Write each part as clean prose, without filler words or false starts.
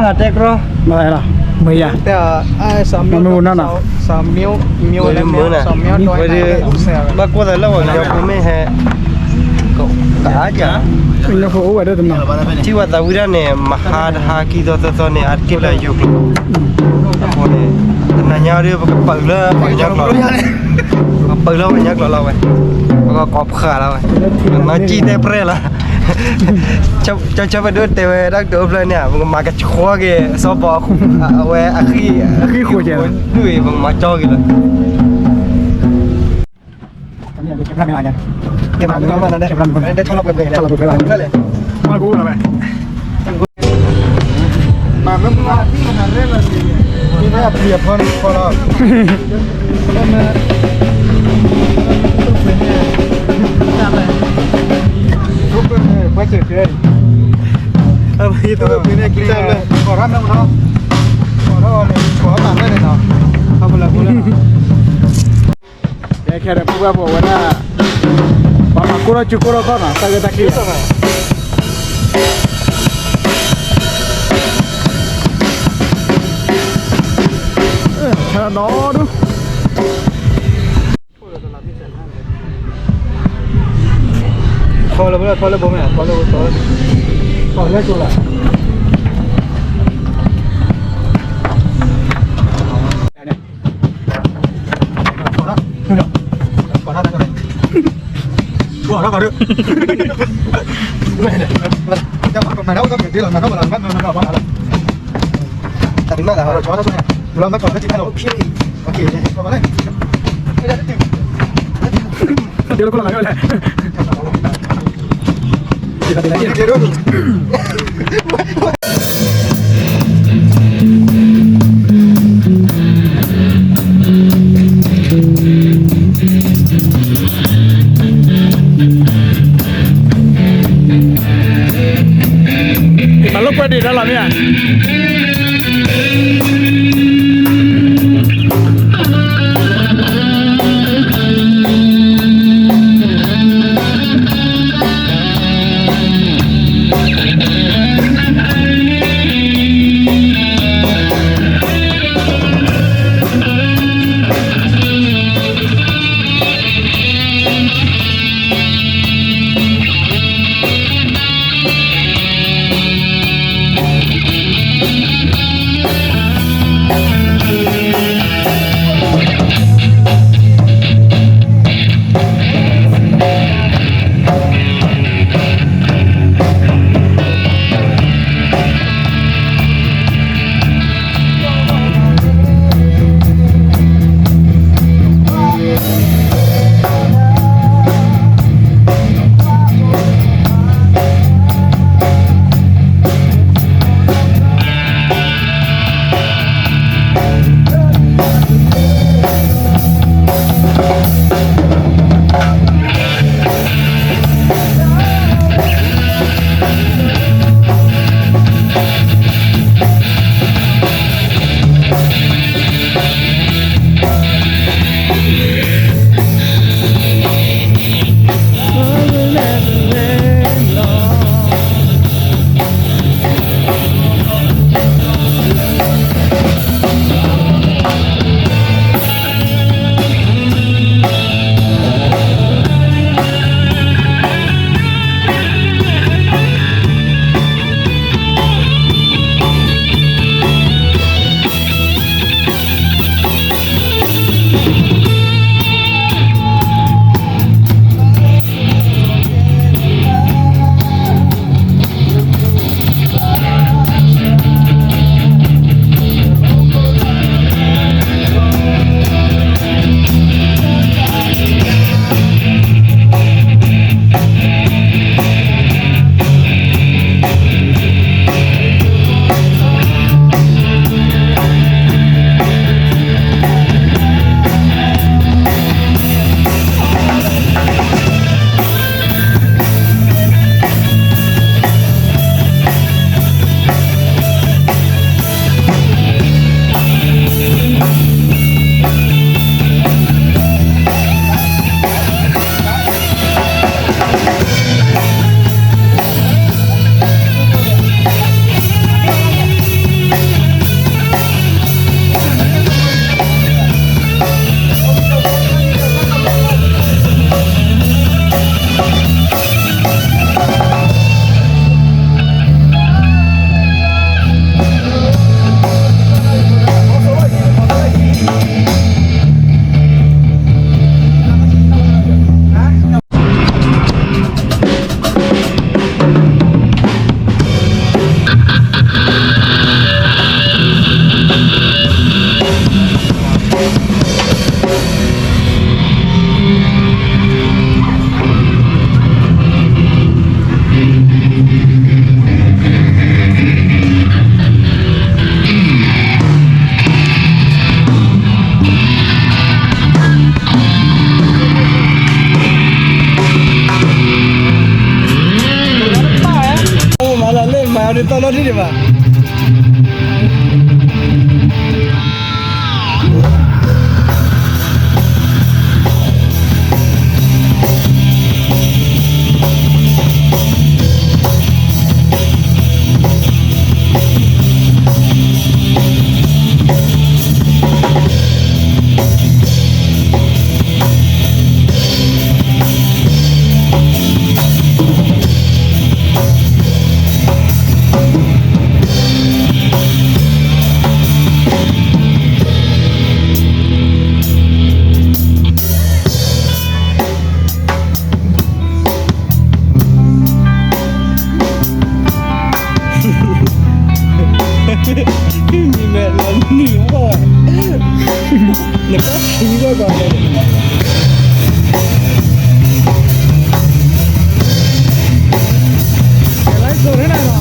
hạt đẹp rồi mà này là mày àแต่สามมิวนั่นน่ะสามมิวแล้วสามมิวด้วยบางคนแล้วว่าเดี๋ยวผมไม่ให้ก็ตาจ้ะ nó khổ vậy đó tụi nó ที่ว่าตาวิระเนี่ยมหาหากีตัวเนี่ยอัดกิบเลยอยู่กลุ่มพอเนี่ยแต่นายเรื่องมันก็เปิดเลยยักษ์เราเปิดแล้วยักษ์เราไปแล้วก็กอบขาเราไปมาจีเตเปรละจะไปดูเตะดักเดิมเลยเนี่ยมันมากระชัวกี่ซอบบอกเอาไว้อาคีคุยเจอด้วยมันมาจ่อกี่เลยเก็บอะไรกันเก็บมันได้ได้ทอดไปเลยทอดไปเลยมากูอะไรมาไม่มาที่ขนาดเล่นเลยนี่น่าเปรียบพอเราทุกคนไปเจอเพื่อนitu punya klien orang yang tahu orang ni orang mana ni tahu apa lagu lah ya kira buka bawa na bapak kura cukur apa na tak ada kira cara no tu kalau boleh kalau tu lah Đó vào được. Mày nấu có việc gì là mày nấu mà làm bắt nó vào. Ta tính là chó nó xuống này. Rồi nó còn cái gì thay đổi. Ok, vào đây. Dia ko lang wala. Balok di dalamnya. ตอนนั้นที่ไหนมามีแม่เราหนีก่อนแล้วก็ขี่ก่อนเลยอะไรโดนให้ได้หรอ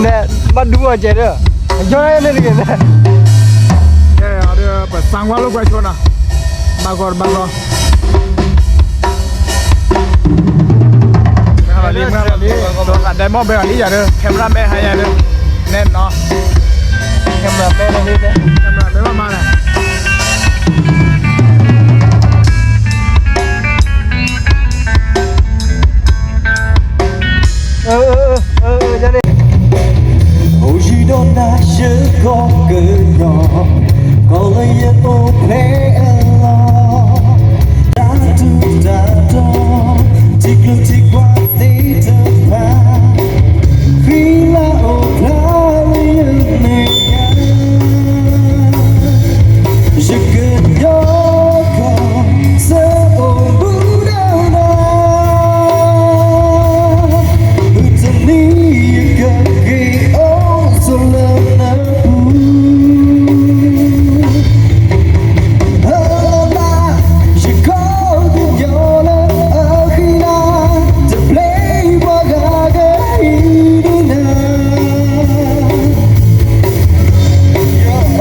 เนี่ยมาดูอ่ะเจ๊เด้อย้อนเนี่ยนี่เนี่ยเดี๋ยวไปสั่งว่าลูกไปชนอ่ะมาก่อนมาก่อนมาลีมาลีตัวกันไดมอนด์ไปอันนี้อย่าเด้อแคมราแม่ให้อย่าเด้อแน่นเนาะ cameraman ở đây đấy. Camera mấy mà này. Ra đây. Ôi chỉ đón đã chưa có cỡ nhỏ có lấy yên ô phê lo đã tu đã đó chỉ cứ chỉ qua tí thật ra khi là ô lá lấy yên này chỉ cần nhớ còn sẽ ôm bút đau đau từng ní cần ghi ố dù lần nào chỉ có tiếng nhỏ lên ở khi nàoจะเพลงว่าgak ini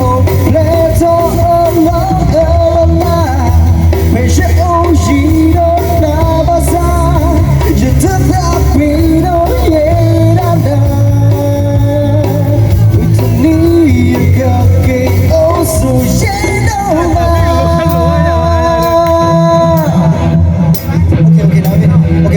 oh play to Allahไม่ใช่โอ้ชีโดนาบาซาจะเธอรับปีโดเยนาดาวิธีนี้ก็เกี่ยวสู่เยนาดาโอเ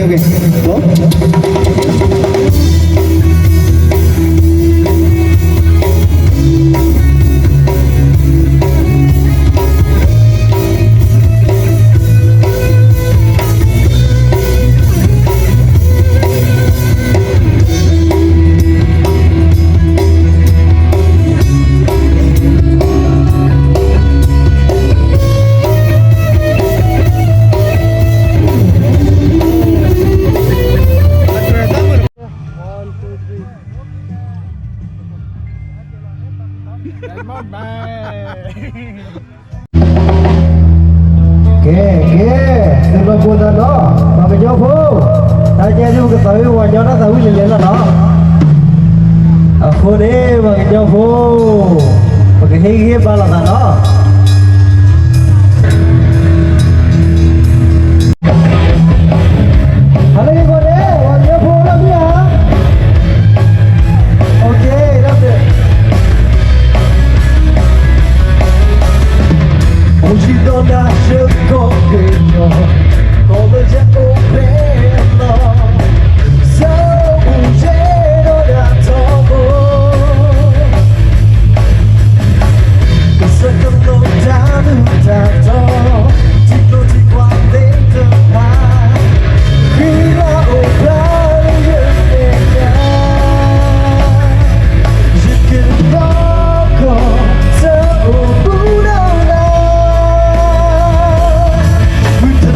คđừng có buồn ra đó mà mình nhớ phố tại che luôn cái tới và nhớ nó tới như vậy là đó phố đi mà cái nhớ phố mà cái hi hi ba là đó hãy đi qua đấy và nhớ phố lắm nhá ok lắm được ôi chỉ đó đã chưa có cái nhỏ có lời sẽ ôm em lo sao buồn dễ nó đã thọ vô cứ sẽ cầm lòng ta đứng ta to chỉ đôi chỉ qua đến thơ hà khi là ôm lá lên em nhà chỉ cần đó còn sao ôm bút đau đau with the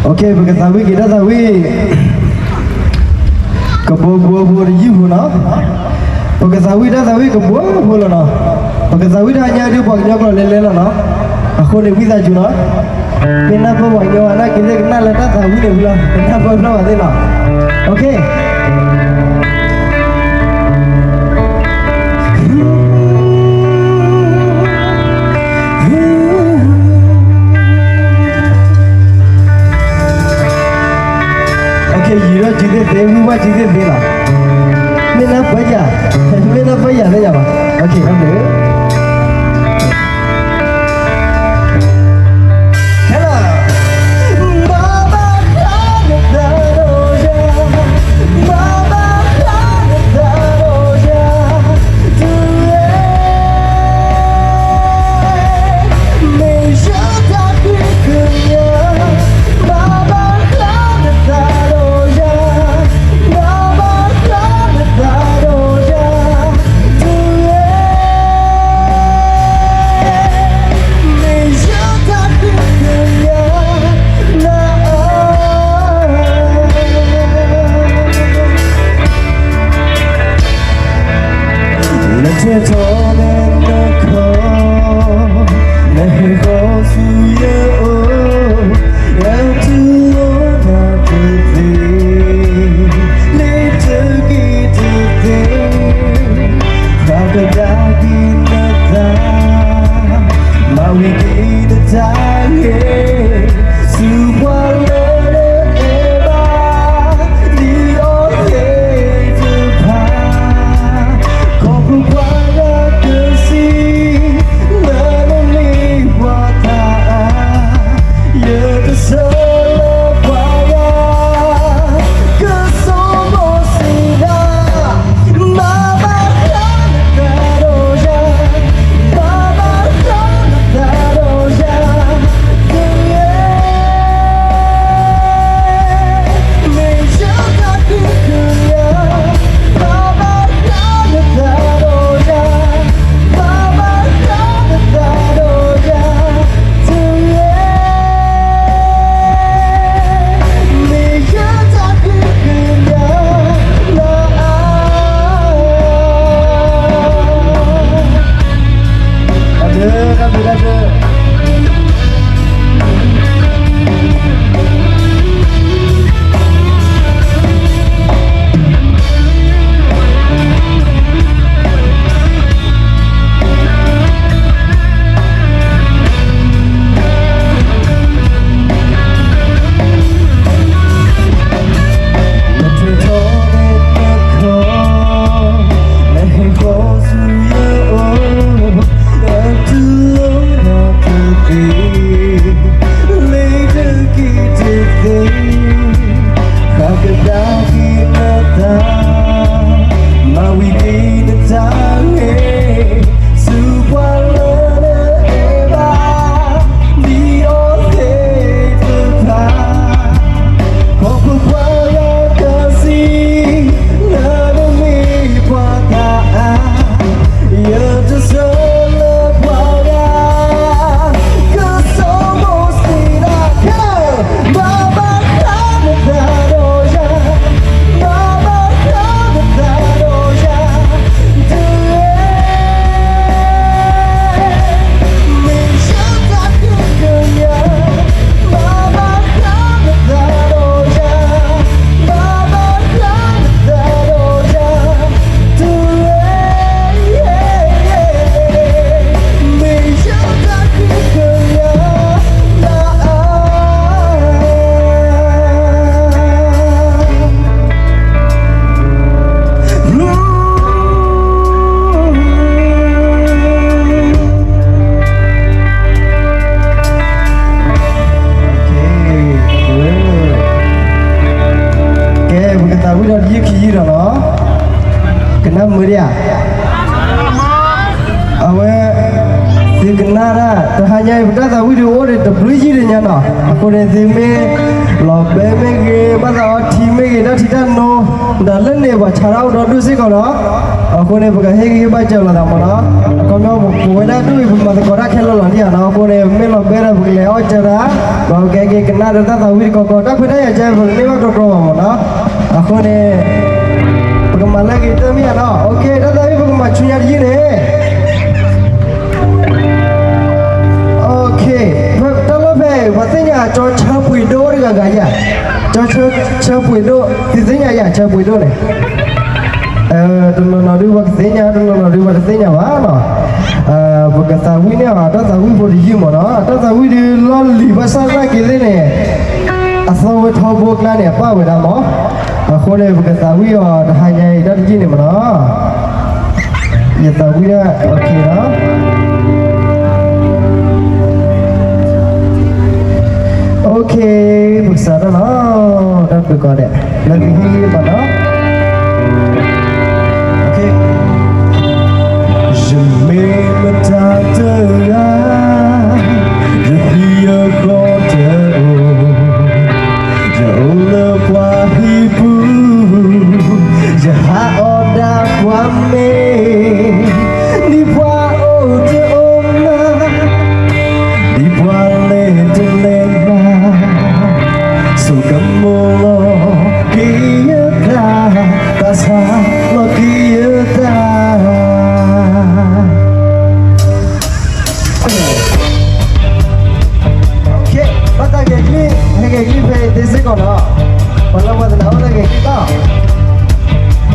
Okay, pagkatawi kita tawi kebuah-buah riu na. Pagkatawi dah tawi kebuah-buah na. Pagkatawi dah hanya dia buat nyok lele na. Aku ni bisa juna. Kenapa buat nyok anak kita kenal dah tawi ni pula. Kenapa pula ada na? Okay. Hero जीते थे हुआ जीते थे ना मेरा भैया ले जावा ओके हम ले हेलो बाबा खान दरोजा बाबा खान दरोजा तू मेरी शादी दुनिया बाबा खान दरोजा hanya benda tahu video orang tu beli je dia na. Aku ni zime, lobe mege, masa tim mege dah tidak no, dah lene bah cara udah tu sih kalau. အခုနေပကဟေကြီးပါကြောက်လာတာမနော်ကောမျိုးဘဝနာတူဘမတကောရခဲလောလာနေရနော်ကိုနေမဲလောပဲရဘလေအောချရာဘောကဲကဲကနာရတာဝီကောကောတခွတဲ့ရကျဲဘလေမတော့တော့မနော်အခုနေပကမလာကြီးတမီနော်โอเคဒါသာပကမချွန်ရကြီးနေโอเคတော့ပဲဝသိညာကြောချပွေတော့ရကရကြောချပွေတော့ဒီသိညာရချပွေတော့လေတလုံးတော်ဒီဘကသိညာတလုံးတော်ဒီဘကသိညာပါနော်ဘကသာဝိနေတော့သာဝိဖို့ဒီမနော်သာဝိဒီလောလီဘဆာကကိလေနေအသောဝထောဘကလာနေပါဝဒမောခေါ်လေဘကသာဝိရောတဟညာတတ်ကြည့်နေမနော်ရသာဝိရโอเคနော်โอเคဘုရားနော်တော့ပြကောတဲ့လက်ကြီးလေးပါနော်Je m'aime tant de là, je vis encore de haut. Je le vois hibou, je haoda kwame, ni vois au de oma, ni vois les de lema, sukamolo kiyata, tasa lo kiyata. Desse con nó, còn lâu mà nó là cái đó,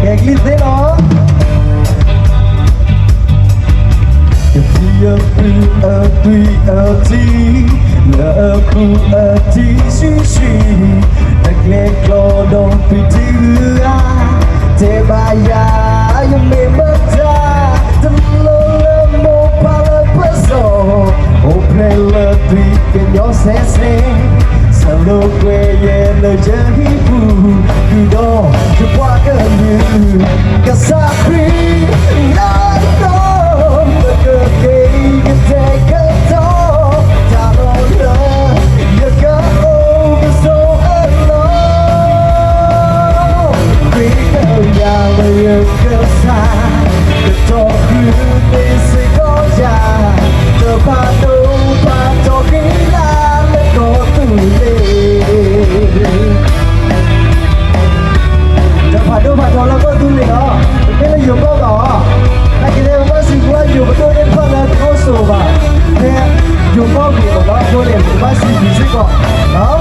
cái clip thế nó. Selalu gue yang jadi budo Jepwa kenyu Kesakri Nado Kekei Kete keto Tarola Ya kau Keso elo Krika yang yang kesan Keto Kuni sekoja Terpadu Pato kila Leko tuli Dapat kalau kau tulis oh, kita juga kau. Nak kita masih buat juga tu yang pada kosong bah. Kita juga kita kalau boleh masih bisa kau, oh.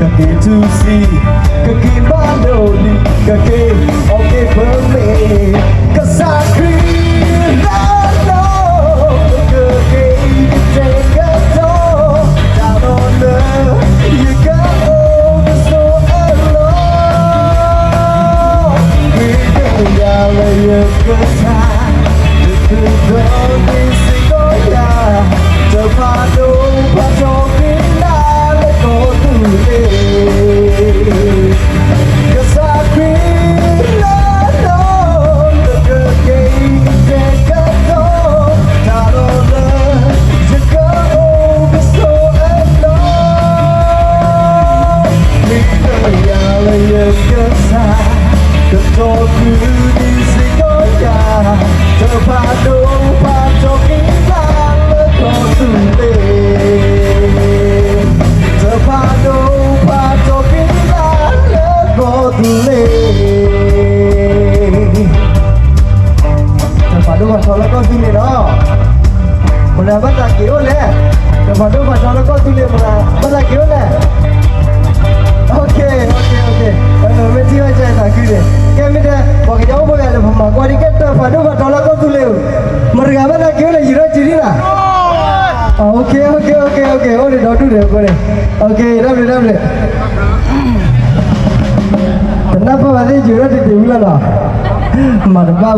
Kaki tusi, kaki bandoli, kaki oke perme, kesakri lalo, kaki tegato, tarona, yeka so elo, kita ya kesan, kedoni sikoya, terpadu pacoki. Terpadu pacoki Terpadu pacoki Terpadu masalah kau tulis dah. Mana baca kira le? Terpadu masalah kau tulis mana baca kira le? Okay. Mesti baca tak kira. Kami dah bagi jawab boleh ada pemakai kita terpadu อยู่แล้วติดอยู่แล้วมาดูบ้า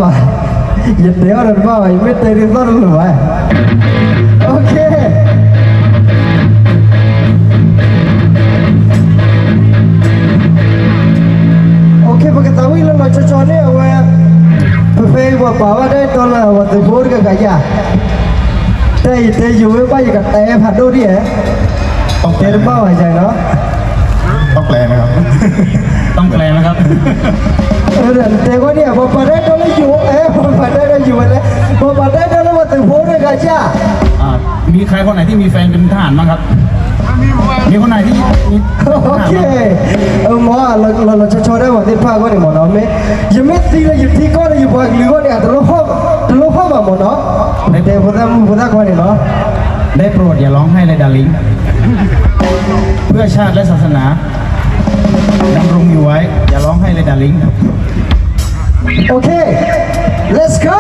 อย่าเดี๋ยวดูบ้าไม่เตะริ้วต้นหรือวะโอเคโอเคปกติวิ่งแล้วเราจะชนเนี่ยว่าเฟ้ว่าป่าวว่าได้ตอนละว่าตัวโบร์กับกายาแต่อยู่ไม่ไปกับแต่ผัดดูดิต้องเตะบ้าไว้ใจเนาะต้องแปลนะครับต้องแปลนะครับแต่ว่าเนี่ยพอปัดได้ตอนละอยู่พอปัดได้อยู่แล้วพอปัดได้ตอนละว่าตัวโบร์กับกายามีใครคนไหนที่มีแฟนเป็นทหารบ้างครับมีคนไหนที่โอเคหมอเราจะโชว์ได้ว่าที่ภาคก็เนี่ยหมอเนาะไม่ยังไม่ตีเลยอยู่ที่ก้อนอยู่ภาคหรือก้อนเนี่ยตลกพ่อมาหมดเนาะแต่พอทำก้อนเนี่ยเนาะได้โปรดอย่าร้องไห้เลยดาริงเพื่อชาติและศาสนาดำรงอยู่ไว้อย่าร้องไห้เลยดาริงโอเค let's go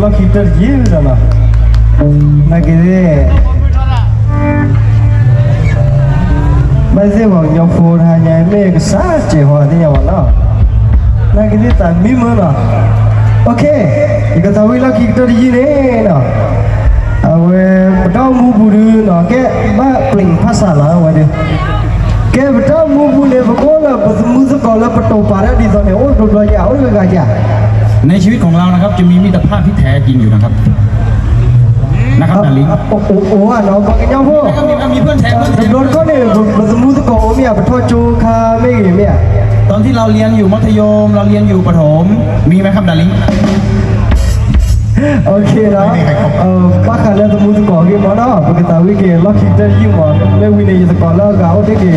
lucky to you đó là cái gì bây giờ bọn nhau phun hai nhà mấy cái sát chỉ hòa thì nhau đó là cái gì tại mi mơ đó ok cái tao với lucky to you này đó đâu mua bù đưa nó cái ba pling phát xả là vậy đi cái đâu mua bù này phải có là mua rất có là bắt đầu phá ra đi rồi này ôi đồ đồ nhà ôi cái gì ในชีวิตของเรานะครับจะมีมิตรภาพที่แท้จริงอยู่นะครับดาริง โอ้เนาะบอกกันยังพวก มีเพื่อนแท้เพื่อนแท้ โดนเขาเนี่ยมันสมมุติก็โอ้เมียไปทอดจูคาไม่กี่เมีย ตอนที่เราเรียนอยู่มัธยมเราเรียนอยู่ประถมมีไหมครับดาริง โอเคเนาะป้าขันแล้วสมมุติก็กี่มันเนาะปกติวิกเกล็อกคิดได้ยิ่งมันไม่วินัยจะก่อนแล้วก็เอาได้กี่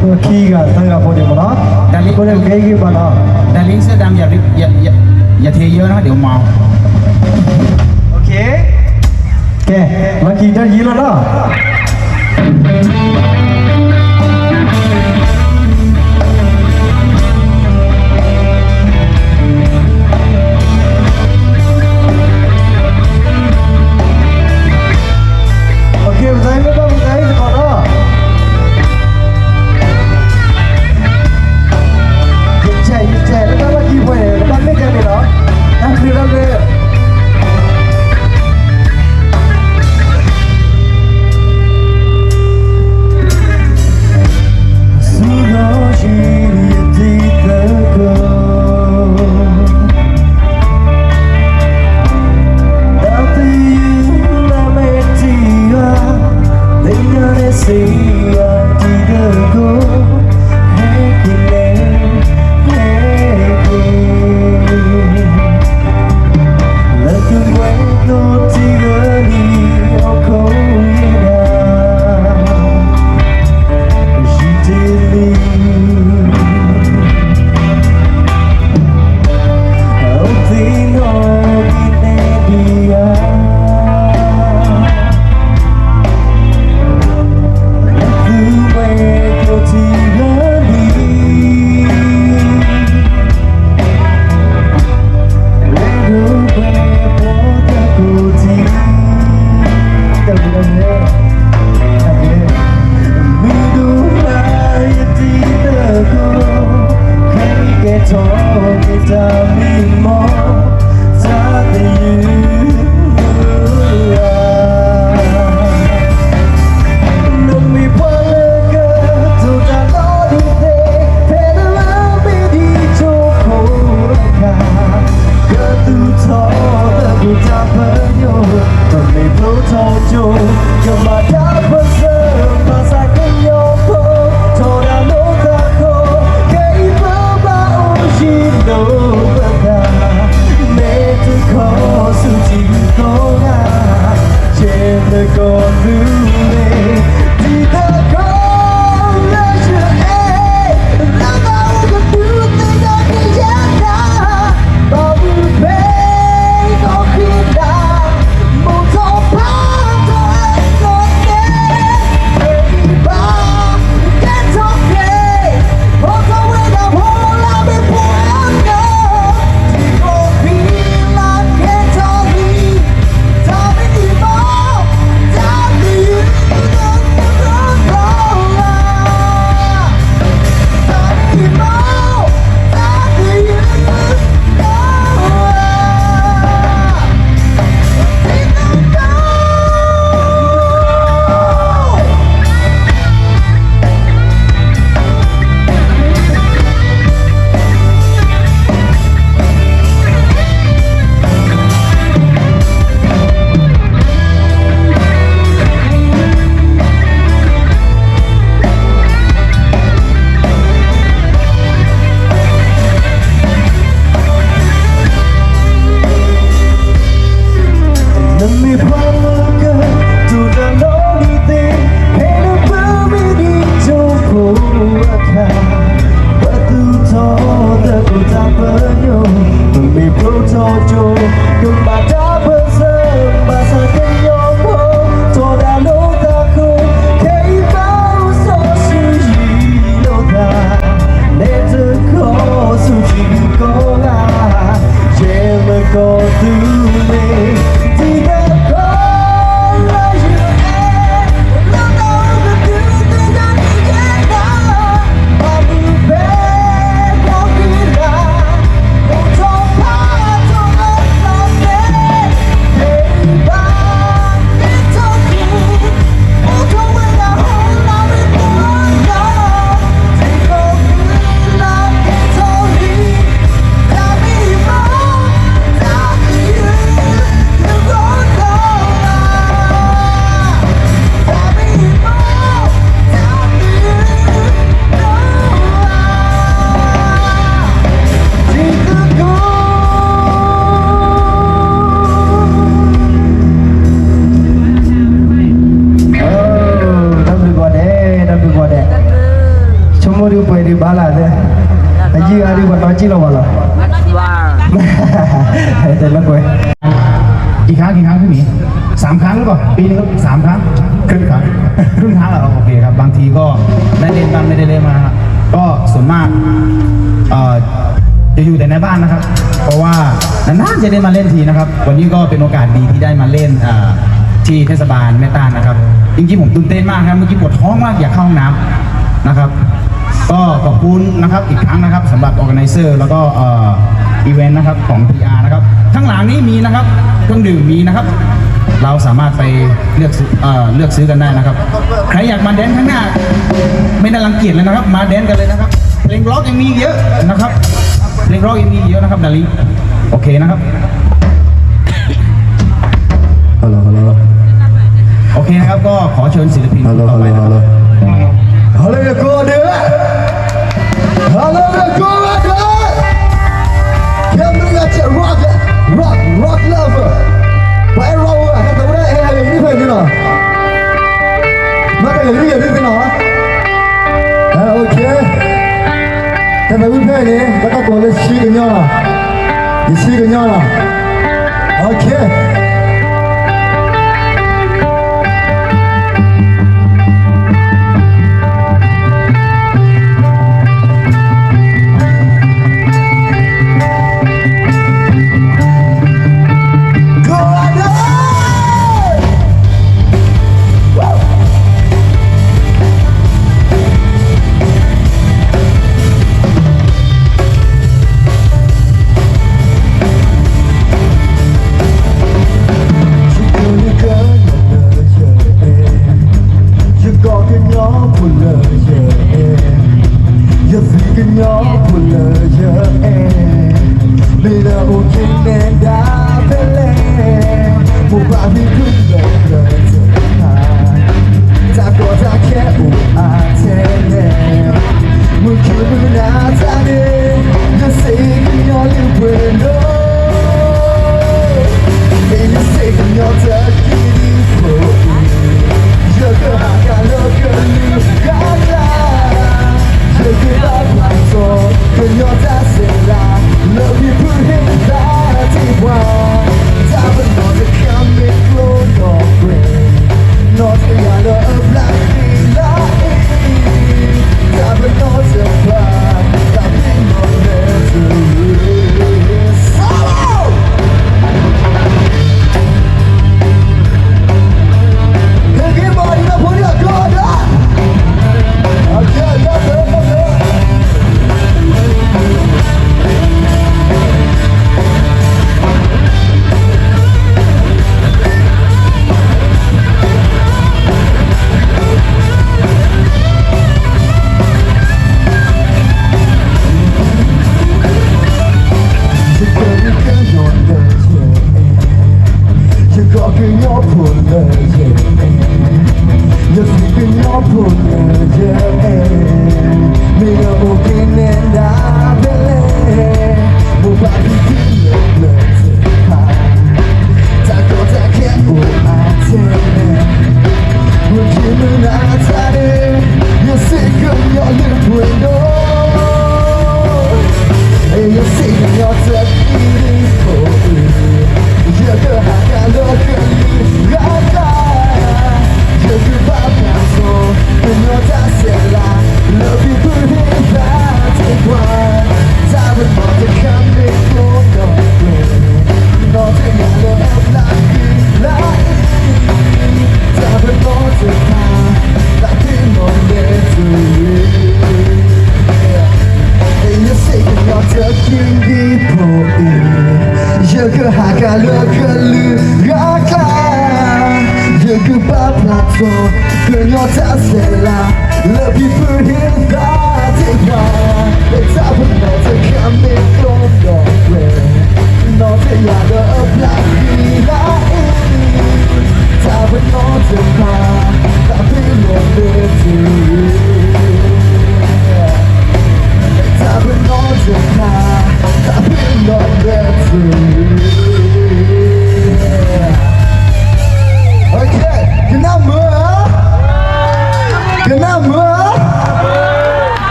ตัวขี้กันทั้งกับพวกเดียวมันเนาะพวกเดียวเก่งกี่มันเนาะ ดาริงเสื้อดำอย่าเทเยอะนะเดี๋ยวเมา โอเคแกลักกี้ได้ยินแล้วเนาะโอเคภาษาไม่ต้องภาษาจะก่อนเนาะยิ่งแช่แล้วก็ลักกี้ไปแล้วก็ไม่แก่เลยเนาะนั่นคือเราเลย ยี่อะไรวันน้อยจีเราวะเหรอว้าแต่ละคนกี่ครั้งพี่หมี3 ครั้งหรือเปล่าปีนึงก็3 ครั้งครึ่งครั้งเหรอโอเคครับบางทีก็ได้เล่นบ้างไม่ได้เล่นมาก็ส่วนมากจะอยู่แต่ในบ้านนะครับเพราะว่านานๆจะได้มาเล่นทีนะครับวันนี้ก็เป็นโอกาสดีที่ได้มาเล่นที่เทศบาลแม่ต้านนะครับจริงๆผมตื่นเต้นมากครับเมื่อกี้ปวดท้องมากอยากเข้าห้องน้ำนะครับก็ขอบคุณนะครับอีกครั้งนะครับสำหรับ organizer แล้วก็อีเวนต์นะครับของ PR นะครับข้างหลังนี้มีนะครับเครื่องดื่มมีนะครับเราสามารถไปเลือกซื้อกันได้นะครับใครอยากมาแดนข้างหน้าไม่ได้รังเกียจเลยนะครับมาแดนกันเลยนะครับเพลงร็อกยังมีเยอะนะครับเพลงร็อกยังมีเยอะนะครับดาริโอเคนะครับฮัลโหลโอเคนะครับก็ขอเชิญศิลปินต่อไปนะครับฮัลโหลกูเด้อฮัลโหลกูเด้อแค่มึงจะร็อกเลเวอร์ไปเราอะถ้าตัวได้เองนี่เพลงนี่หรอมาแต่อย่างนี้เป็นหรอโอเคแต่ไม่เป็นเพลงนี้ก็ต้องบอกเลยชี้กันย่อชี้กันย่อโอเค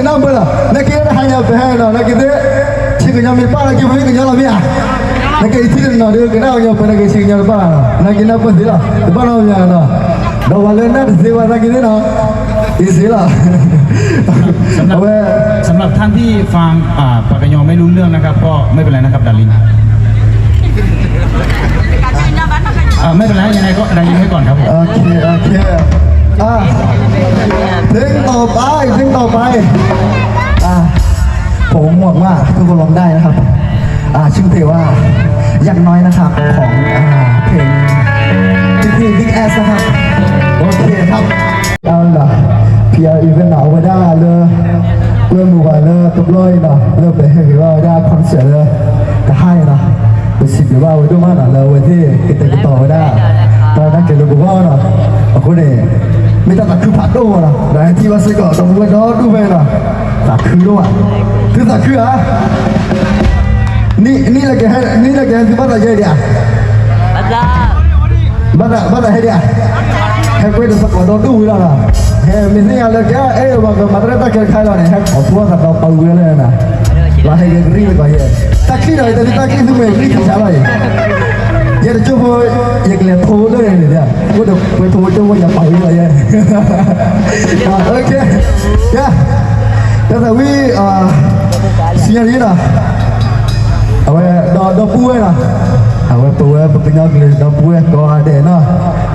ना बोला ना कि ना हया पे है ना कि दे ठीक है मैं पाला कि भाई के जाला मिया ना कि इसी ना दे के ना या पे ना कि ठीक है पाला ना कि ना पे दिला पाला मिया ना दो वाले ना सेवा ना कि दे ना इसी ला สำหรับท่านที่ฟังปากกยอไม่รู้เรื่องนะครับก็ไม่เป็นไรนะครับดารินไม่เป็นไรยังไงก็ดารินไว้ก่อนครับผม โอเคถึงต่อไปผมหวังว่าทุกคนร้องได้นะครับชื่อเพลงว่าอย่างน้อยนะครับของเพลงที่พี่บิ๊กแอสนะครับโอเคครับเอาล่ะพี่อีเวนต์เอาไว้ได้เลยเพื่อนหมู่บ้านเลยตุ๊กเลยนะเริ่มไปให้ว่าได้คอนเสิร์ตเลยแต่ให้นะไปสิบหรือว่าไว้ด้วยมากนะเลยไว้ที่กิจกรรมต่อไว้ได้ตอนนั้นเกิดเรื่องบ้านะเอาคนนี้ไม่ต้องตัดคือผัดด้วยนะแต่ที่ว่าสิ่งก่อนต้องไว้ดอด้วยนะตัดคือด้วยคือตัดคืออ่ะนี่แหละแกที่บ้านอะไรเดียบ้านอะไรเดียให้ไปดูสักก่อนดอดูแล้วนะเฮ้ยมินี่อะไรแกว่าก็มาเรื่องตะเกียบใครแล้วเนี่ยให้เอาตัวกับเราเป่าเวลเลยนะลาให้กันรีบไปเลยตะกี้เลยแต่ตะกี้ทุกเมื่อรีบจะไปอย่าจะช่วยอย่าเกลียดโทเลยเนี่ยกูเดี๋ยวไปโทช่วยอย่าเป่าเลยโอเคแต่วิเสียนี้นะเอาไว้ดอปุ้ยนะเอาไว้ปุ้ยเป็นยังไงดอปุ้ยก็ได้นะ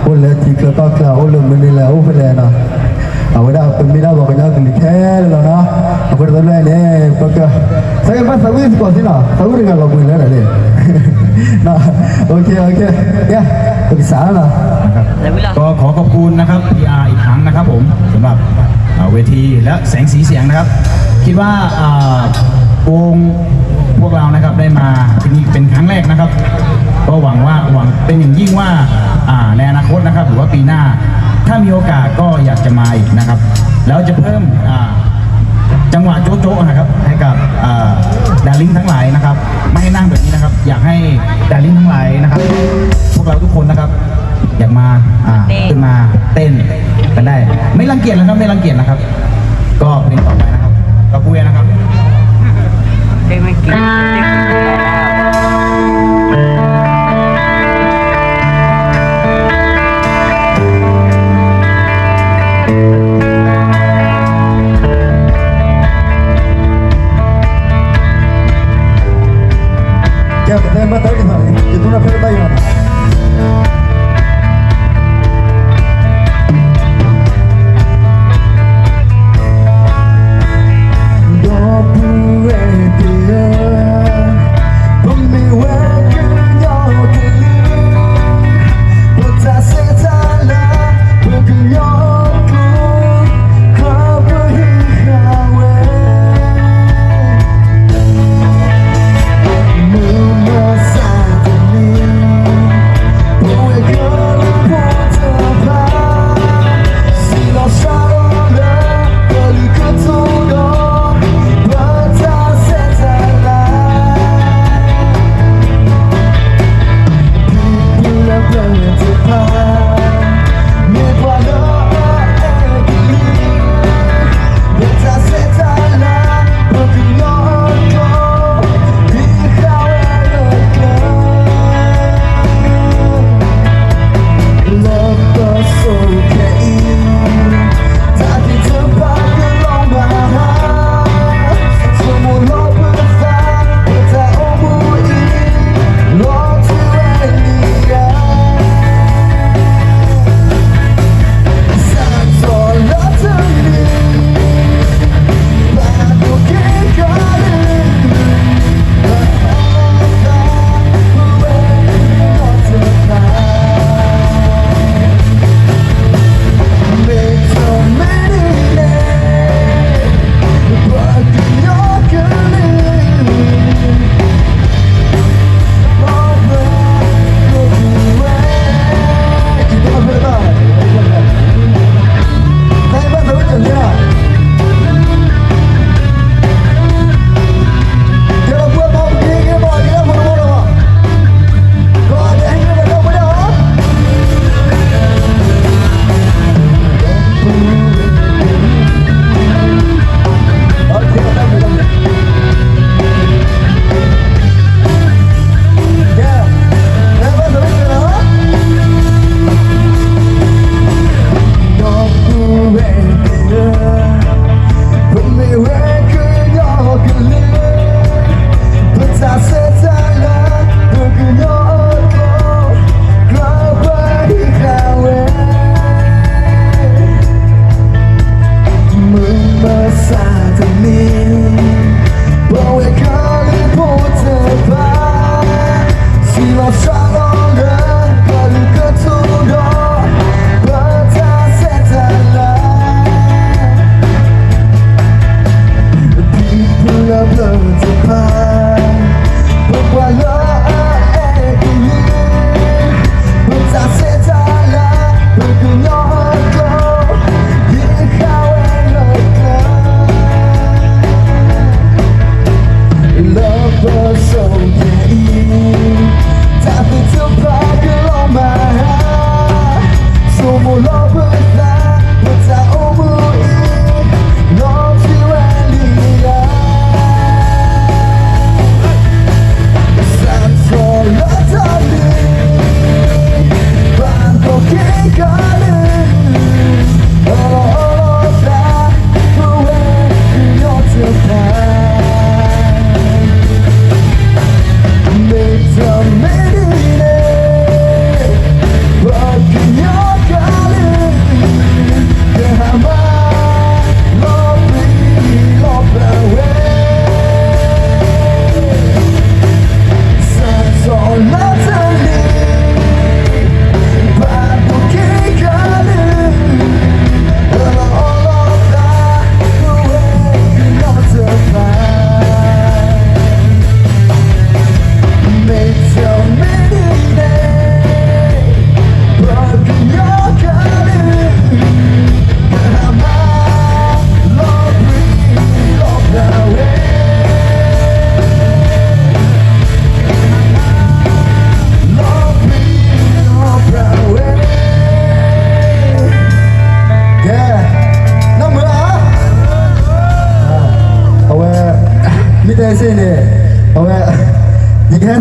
โอ้เลยที่กระต่ายโอ้เลยมันนี่แหละโอ้เป็นเลยนะเอาไว้ได้เป็นไม่ได้บอกกันยังไงแค่แล้วนะเอาไว้ตอนแรกเนี่ยก็saya pas sawit kok sih nah sawit dengan lagu ini ada deh nah oke ya bisa lah ก็ขอขอบคุณนะครับ PR อีกครั้งนะครับผมสำหรับเวทีและแสงสีเสียงนะครับคิดว่าวงพวกเรานะครับได้มาที่นี่เป็นครั้งแรกนะครับก็หวังเป็นอย่างยิ่งว่าในอนาคตนะครับหรือว่าปีหน้าถ้ามีโอกาสก็อยากจะมาอีกนะครับแล้วจะเพิ่มจังหวะโจ๊ะๆนะครับให้กับดาริ่งทั้งหลายนะครับไม่ให้นั่งแบบนี้นะครับอยากให้ดาริ่งทั้งหลายนะครับพวกเราทุกคนนะครับอยากมาขึ้นมาเต้นกันได้ไม่รังเกียจนะครับไม่รังเกียจนะครับก็เพลงต่อไปนะครับกับปุ้ยนะครับเพลงไม่กินya betul betul itu nak pergi bayar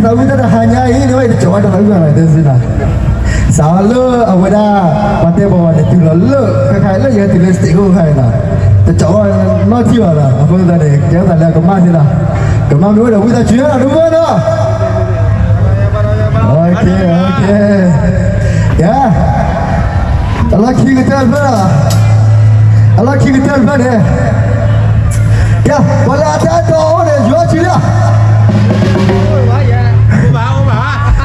Tahu kita dah hanya ini, weh coba dah tahu kan ada sini. Salah awak dah mati bawa itu lalu kakak lalu yang tulis stiker kai lah. Tercoba nak tiba lah. Apa tu tadi? Jangan tak ada kemas ni lah. Kemas dulu dah kita cuci lah dulu dah. Okey. Ya. Allah kita berapa? Allah kita berapa ni? Ya, boleh ada tahu ni jual cuci lah.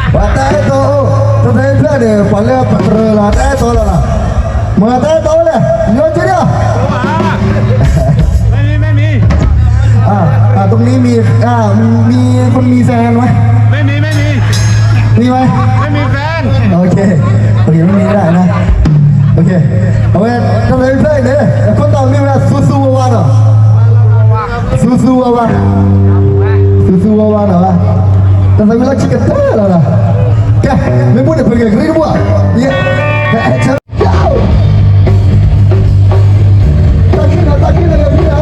Batai tu, tadi ada paling perlatai tu lah. Batai tu lah, jual je. ไม่มี ตรงนี้มีคนมีแฟนไหม ไม่มี มีไหม ไม่มีแฟน โอเคไม่มีได้นะโอเคเอาไว้ทำไมไม่ได้เนี่ยคนต่างนี่มันสู้ๆว่าเนาะสู้ๆว่าเนาะแต่ทำไมเราคิดกันได้ล่ะแกไม่พูดแต่เพื่อนกันนี่ด้วยเนี่ยฉันตะกี้เลยพี่นะ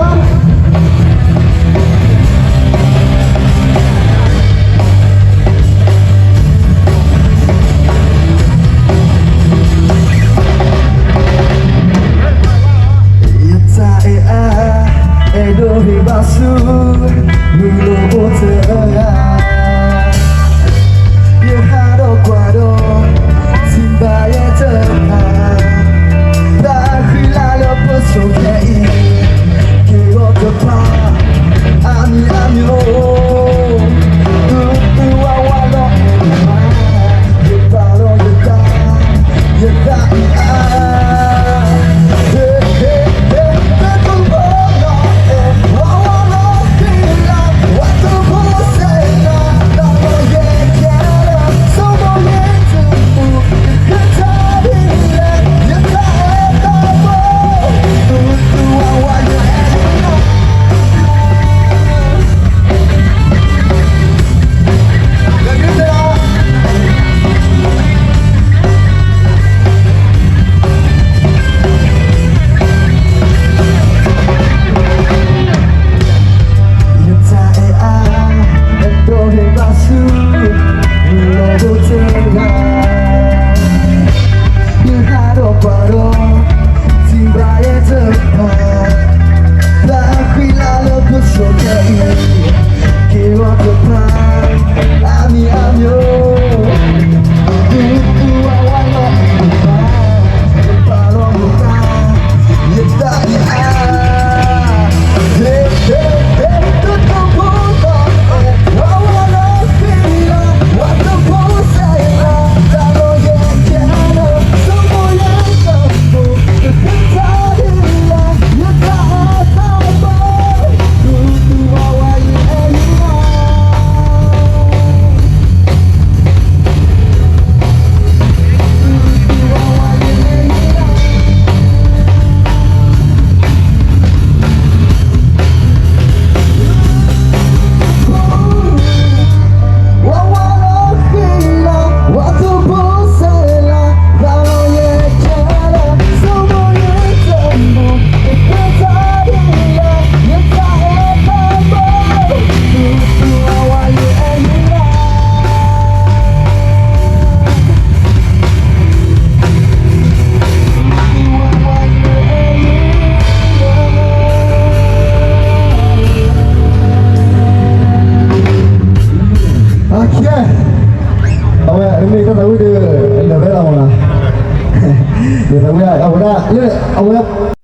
เดี๋ยวทำไม่ได้เอาไม่ได้เลือกเอาไว้ครับ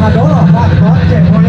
ผ่านโดนหรอผ่านโดนเจ็บคน